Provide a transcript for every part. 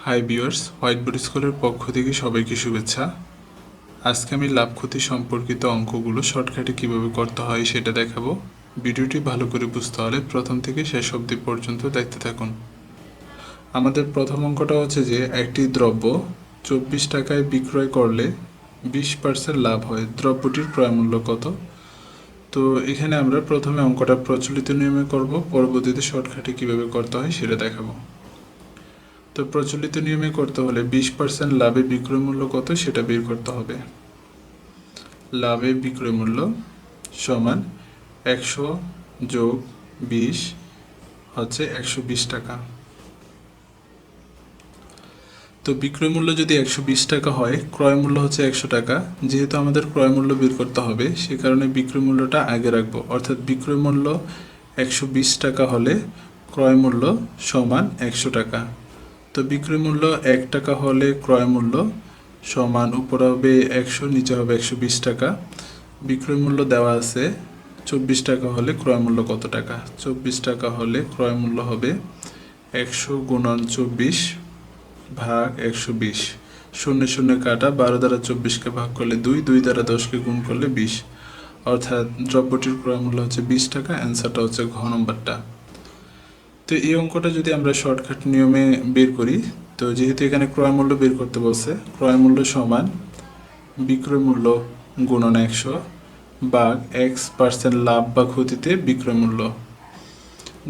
Hi viewers, white board স্কুলের পক্ষ থেকে সবাইকে শুভেচ্ছা। আজকে আমি লাভ ক্ষতি সম্পর্কিত অঙ্কগুলো শর্টকাটে কিভাবে করতে হয় সেটা দেখাবো। ভিডিওটি ভালো করে বুঝতে হলে প্রথম থেকে শেষ অবধি পর্যন্ত দেখতে থাকুন। আমাদের প্রথম অঙ্কটা হচ্ছে যে একটি দ্রব্য 24 টাকায় বিক্রয় করলে 20% লাভ হয়, দ্রব্যটির ক্রয়মূল্য কত? তো এখানে আমরা প্রথমে অঙ্কটা প্রচলিত নিয়মে করব, পরবর্তীতে শর্টকাটে কিভাবে করতে হয় সেটা দেখাবো। তো প্রচলিত নিয়মে করতে হলে 20% লাভে বিক্রয় মূল্য কত সেটা বের করতে হবে। লাভে বিক্রয় মূল্য সমান 100 যোগ 20 হচ্ছে 120 টাকা। তো বিক্রয় মূল্য যদি 120 টাকা হয়, ক্রয় মূল্য হচ্ছে 100 টাকা। যেহেতু আমাদের ক্রয় মূল্য বের করতে হবে, সে কারণে বিক্রয় মূল্যটা আগে রাখবো। অর্থাৎ বিক্রয় মূল্য 120 টাকা হলে ক্রয় মূল্য সমান 100 টাকা। তো বিক্রয় মূল্য 1 টাকা হলে ক্রয় মূল্য সমান উপরে হবে 100, নিচে হবে 120 টাকা। বিক্রয় মূল্য দেওয়া আছে 24 টাকা হলে ক্রয় মূল্য কত টাকা? 24 টাকা হলে ক্রয় মূল্য হবে 100 গুণন 24 ভাগ 120। শূন্য শূন্য কাটা, 12 দ্বারা 24কে ভাগ করলে 2, 2 দ্বারা 10কে গুণ করলে 20। অর্থাৎ দ্রব্যটির ক্রয় মূল্য হচ্ছে 20 টাকা। অ্যান্সারটা হচ্ছে ঘ নম্বরটা। তো এই অঙ্কটা যদি আমরা শর্টকাট নিয়মে বের করি, তো যেহেতু এখানে ক্রয় মূল্য বের করতে বলছে, ক্রয় মূল্য সমান বিক্রয় মূল্য গুণন 100 ভাগ x% লাভ বা ক্ষতিতে বিক্রয় মূল্য।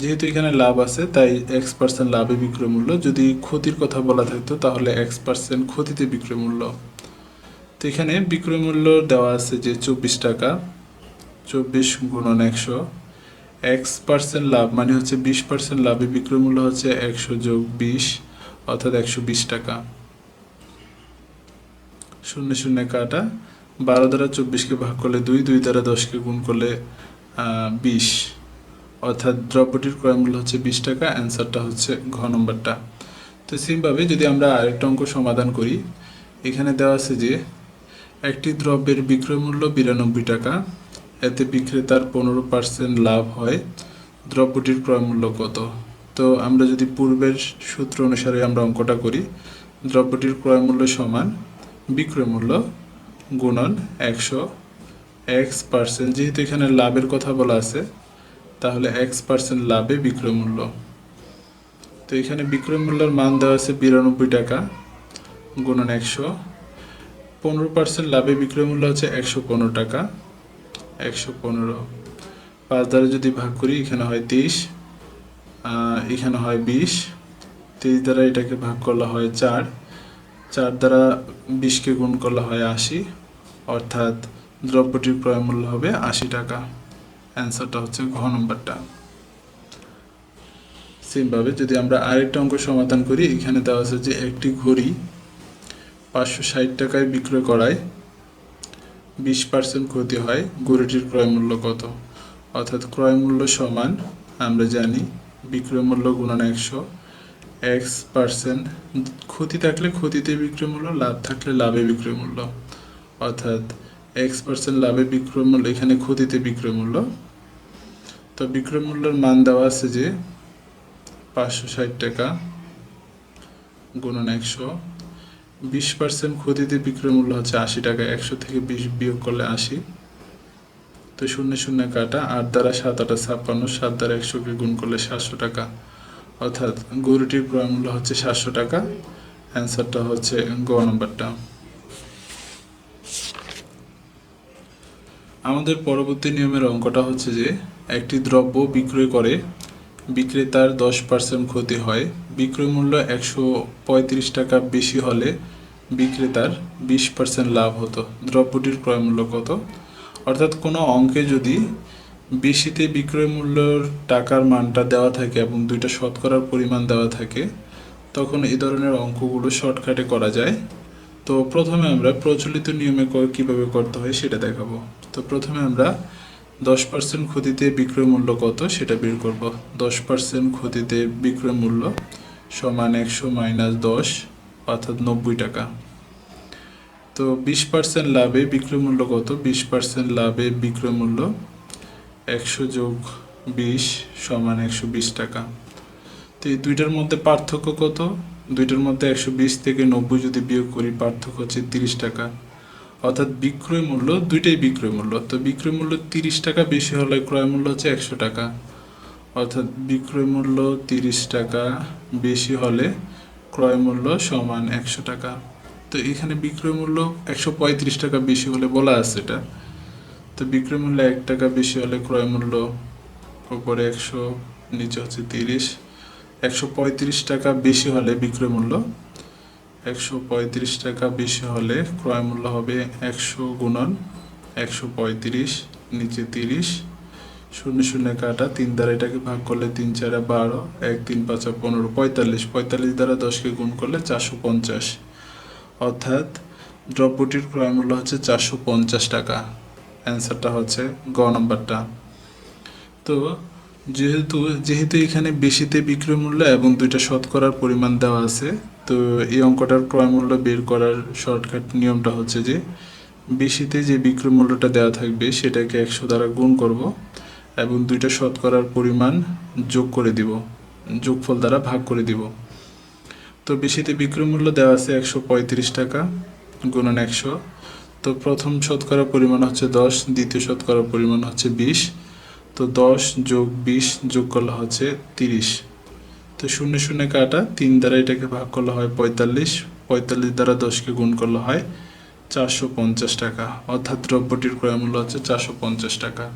যেহেতু এখানে লাভ আছে তাই x% লাভে বিক্রয় মূল্য, যদি ক্ষতির কথা বলা থাকতো তাহলে x% ক্ষতিতে বিক্রয় মূল্য। তো এখানে বিক্রয় মূল্য দেওয়া আছে যে 24 টাকা, 24 গুণন 100। x% লাভ মানে হচ্ছে 20% লাভে বিক্রয় মূল্য হচ্ছে 100 যোগ 20 অর্থাৎ 120 টাকা। শূন্য শূন্য কাটা, 12 দ্বারা 24কে ভাগ করলে 2, 2 দ্বারা 10কে গুণ করলে 20। অর্থাৎ দ্রব্যটির ক্রয় মূল্য হচ্ছে 20 টাকা। অ্যান্সারটা হচ্ছে ঘ নম্বরটা। তো সেমভাবে যদি আমরা আরেকটা অঙ্ক সমাধান করি, এখানে দেওয়া আছে যে একটি দ্রব্যের বিক্রয় মূল্য 92 টাকা, এতে বিক্রেতার 15% লাভ হয়, দ্রব্যটির ক্রয় মূল্য কত? তো আমরা যদি পূর্বের সূত্র অনুসারে আমরা অঙ্কটা করি, দ্রব্যটির ক্রয় মূল্য সমান বিক্রয় মূল্য গুণন 100 x%। যেহেতু এখানে লাভের কথা বলা আছে তাহলে x% লাভে বিক্রয় মূল্য। তো এখানে বিক্রয় মূল্যের মান দেওয়া আছে 92 টাকা গুণন 100। 15% লাভে বিক্রয় মূল্য হচ্ছে 115 টাকা। 115 5 দ্বারা যদি ভাগ করি, এখানে হয় 30, এখানে হয় 20। 30 দ্বারা এটাকে ভাগ করলে হয় 4, 4 দ্বারা 20কে গুণ করলে হয় 80। অর্থাৎ দ্রব্যটির ক্রয় মূল্য হবে 80 টাকা। অ্যান্সারটা হচ্ছে ঘ নম্বরটা। সেমভাবে যদি আমরা আরেকটা অঙ্ক সমাধান করি, এখানে দেওয়া আছে যে একটি ঘড়ি 560 টাকায় বিক্রয় করায় 20% ক্ষতি হয়, ঘড়িটির ক্রয় মূল্য কত? অর্থাৎ ক্রয় মূল্য সমান আমরা জানি বিক্রয় মূল্য গুণন 100 x%। ক্ষতি থাকলে ক্ষতিতে বিক্রয় মূল্য, লাভ থাকলে লাভে বিক্রয় মূল্য। অর্থাৎ x% লাভে বিক্রয় মূল্য, এখানে ক্ষতিতে বিক্রয় মূল্য। তো বিক্রয় মূল্যের মান দেওয়া আছে যে 560 টাকা গুণন 100। 20% ক্ষতিতে বিক্রয় মূল্য হচ্ছে 80 টাকা। 100 থেকে 20 বিয়োগ করলে 80। তো শূন্য শূন্য কাটা, 8 দ্বারা 7 8 56, 7 দ্বারা 100কে গুণ করলে 700 টাকা। অর্থাৎ গরুটির ক্রয় মূল্য হচ্ছে 700 টাকা। অ্যান্সারটা হচ্ছে গ নম্বরটা। আমাদের পরবর্তী নিয়মের অঙ্কটা হচ্ছে যে একটি দ্রব্য বিক্রয় করে বিক্রেতার 10% ক্ষতি হয়, বিক্রয় মূল্য 135 টাকা বেশি হলে বিক্রেতার 20% লাভ হতো, দ্রব্যটির ক্রয় মূল্য কত? অর্থাৎ কোনো অঙ্কে যদি বেশিতে বিক্রয় মূল্যর টাকার মানটা দেওয়া থাকে এবং দুইটা শতকরার পরিমাণ দেওয়া থাকে, তখন এই ধরনের অঙ্কগুলো শর্টকাটে করা যায়। তো প্রথমে আমরা প্রচলিত নিয়মে কিভাবে করতে হয় সেটা দেখাবো। তো প্রথমে আমরা 10% ক্ষতিতে বিক্রয় মূল্য কত সেটা বের করব। 10% ক্ষতিতে বিক্রয় মূল্য সমান 100 - 10 অর্থাৎ 90 টাকা। তো 20% লাভে বিক্রয় মূল্য কত? 20% লাভে বিক্রয় মূল্য 100 যোগ 20 সমান 120 টাকা। তো এই দুইটার মধ্যে পার্থক্য কত? দুইটার মধ্যে 120 থেকে 90 যদি বিয়োগ করি পার্থক্য হচ্ছে 30 টাকা। অর্থাৎ বিক্রয় মূল্য দুইটাই বিক্রয় মূল্য, তো বিক্রয় মূল্য 30 টাকা বেশি হলে ক্রয় মূল্য হচ্ছে 100 টাকা। অর্থাৎ বিক্রয় মূল্য 30 টাকা বেশি হলে ক্রয় মূল্য সমান 100 টাকা। তো এখানে বিক্রয় মূল্য 135 টাকা বেশি হলে বলা আছে এটা। তো বিক্রয় মূল্য 1 টাকা বেশি হলে ক্রয় মূল্য উপরে 100 নিচে হচ্ছে 30। 135 টাকা বেশি হলে বিক্রয় মূল্য 135 টাকা বেশি হলে ক্রয় মূল্য হবে 100 গুণন 135 নিচে 30, শূন্য শূন্য কাটা, 3 দ্বারা এটাকে ভাগ করলে 3 4 12, 1 3 5 15, 45, 45 দ্বারা 10কে গুণ করলে 450। অর্থাৎ দ্রব্যটির ক্রয় মূল্য হচ্ছে 450 টাকা। অ্যান্সারটা হচ্ছে গ নম্বরটা। তো যেহেতু এখানে বেশিতে বিক্রয় মূল্য এবং দুইটা শতকরার পরিমাণ দেওয়া আছে, তো এই অঙ্কটার ক্রয় মূল্য বের করার শর্টকাট নিয়মটা হচ্ছে যে বেশিতে যে বিক্রয় মূল্যটা দেওয়া থাকবে সেটাকে 100 দ্বারা গুণ করব এবং দুইটা শতকরার পরিমাণ যোগ করে দিব, যোগফল দ্বারা ভাগ করে দিব। তো বেশিতে বিক্রয় মূল্য দেওয়া আছে 135 টাকা গুণন 100। তো প্রথম শতকরা পরিমাণ হচ্ছে 10, দ্বিতীয় শতকরা পরিমাণ হচ্ছে 20। তো 10 যোগ 20 যোগ করলে হচ্ছে 30। তো শূন্য শূন্য কাটা, 3 দ্বারা এটাকে ভাগ করলে হয় 45, 45 দ্বারা 10কে গুণ করলে হয় 450 টাকা। অর্থাৎ দ্রব্যটির ক্রয় মূল্য হচ্ছে 450 টাকা।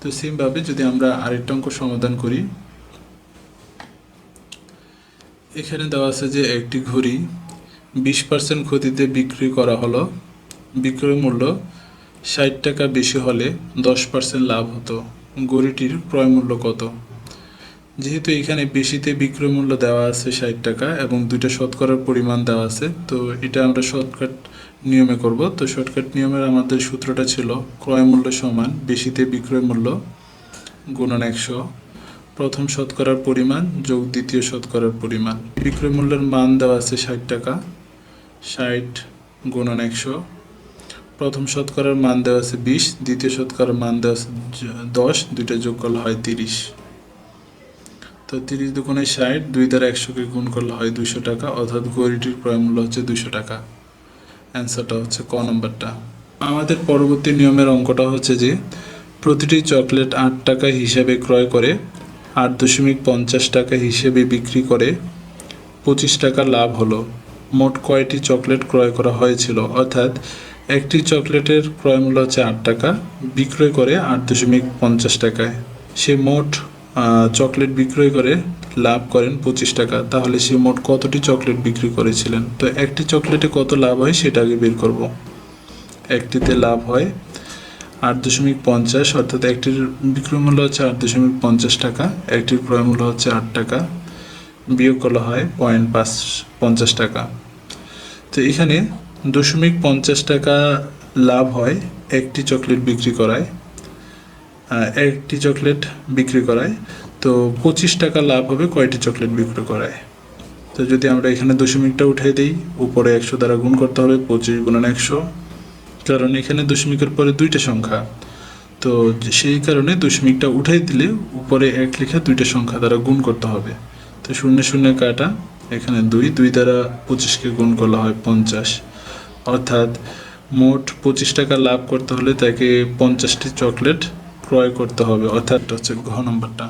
তো সেমভাবে যদি আমরা আরেকটা অঙ্ক সমাধান করি, এখানে দেওয়া আছে যে একটি ঘড়ি 20% ক্ষতিতে বিক্রি করা হলো, বিক্রয় মূল্য 60 টাকা বেশি হলে 10% লাভ হতো, ঘড়িটির ক্রয় মূল্য কত? যেহেতু এখানে বেশিতে বিক্রয় মূল্য দেওয়া আছে 60 টাকা এবং দুইটা শতকরার পরিমাণ দেওয়া আছে, তো এটা আমরা শর্টকাট নিয়মে করব। তো শর্টকাট নিয়মের আমাদের সূত্রটা ছিল ক্রয় মূল্য সমান বেশিতে বিক্রয় মূল্য গুণন 100, প্রথম শতকরার পরিমাণ যোগ দ্বিতীয় শতকরার পরিমাণ। বিক্রয় মূল্যের মান দেওয়া আছে 60 টাকা, 60 গুণন 100, প্রথম শতকরার মান দেওয়া আছে 20, দ্বিতীয় শতকরার মান দেওয়া আছে 10, দুইটা যোগ করলে হয় 30। তো 30 দুগুণে 60, 2 দ্বারা 100কে গুণ করলে হয় 200 টাকা। অর্থাৎ ঘড়িটির ক্রয় মূল্য হচ্ছে 200 টাকা। অ্যান্সারটা হচ্ছে ক নম্বরটা। আমাদের পরবর্তী নিয়মের অঙ্কটা হচ্ছে যে প্রতিটি চকলেট 8 টাকা হিসাবে ক্রয় করে 8.50 টাকা হিসেবে বিক্রি করে 25 টাকা লাভ হলো, মোট কয়টি চকলেট ক্রয় করা হয়েছিল? অর্থাৎ একটি চকলেটের ক্রয় মূল্য হচ্ছে 8 টাকা, বিক্রয় করে 8.50 টাকায়। সে মোট চকলেট বিক্রয় করে লাভ করেন 25 টাকা। তাহলে সে মোট কতটি চকলেট বিক্রি করেছিলেন? তো একটি চকলেটে কত লাভ হয় সেটা আগে বের করব। একটিতে লাভ হয় 8.50, অর্থাৎ একটির বিক্রয় মূল্য হচ্ছে 8.50 টাকা, একটির ক্রয় মূল্য হচ্ছে 8 টাকা, বিয়োগ করা হয় 0.50 টাকা। তো এখানে 0.50 টাকা লাভ হয় একটি চকলেট বিক্রি করায়, একটি চকলেট বিক্রি করায়। তো 25 টাকা লাভ হবে কয়টি চকলেট বিক্রি করায়? তো যদি আমরা এখানে দশমিকটা উঠিয়ে দিই, উপরে 100 দ্বারা গুণ করতে হবে 25 গুণন 100, কারণ এখানে দশমিকের পরে দুইটা সংখ্যা, তো সেই কারণে দশমিকটা উঠাই দিলে উপরে 1 লিখে দুইটা সংখ্যা দ্বারা গুণ করতে হবে। তো শূন্য শূন্য কাটা, এখানে 2 দ্বারা 25কে গুণ করলে হয় 50। অর্থাৎ মোট 25 টাকা লাভ করতে হলে তাকে 50টি চকলেট ক্রয় করতে হবে। অর্থাৎ হচ্ছে ঘ নম্বরটা।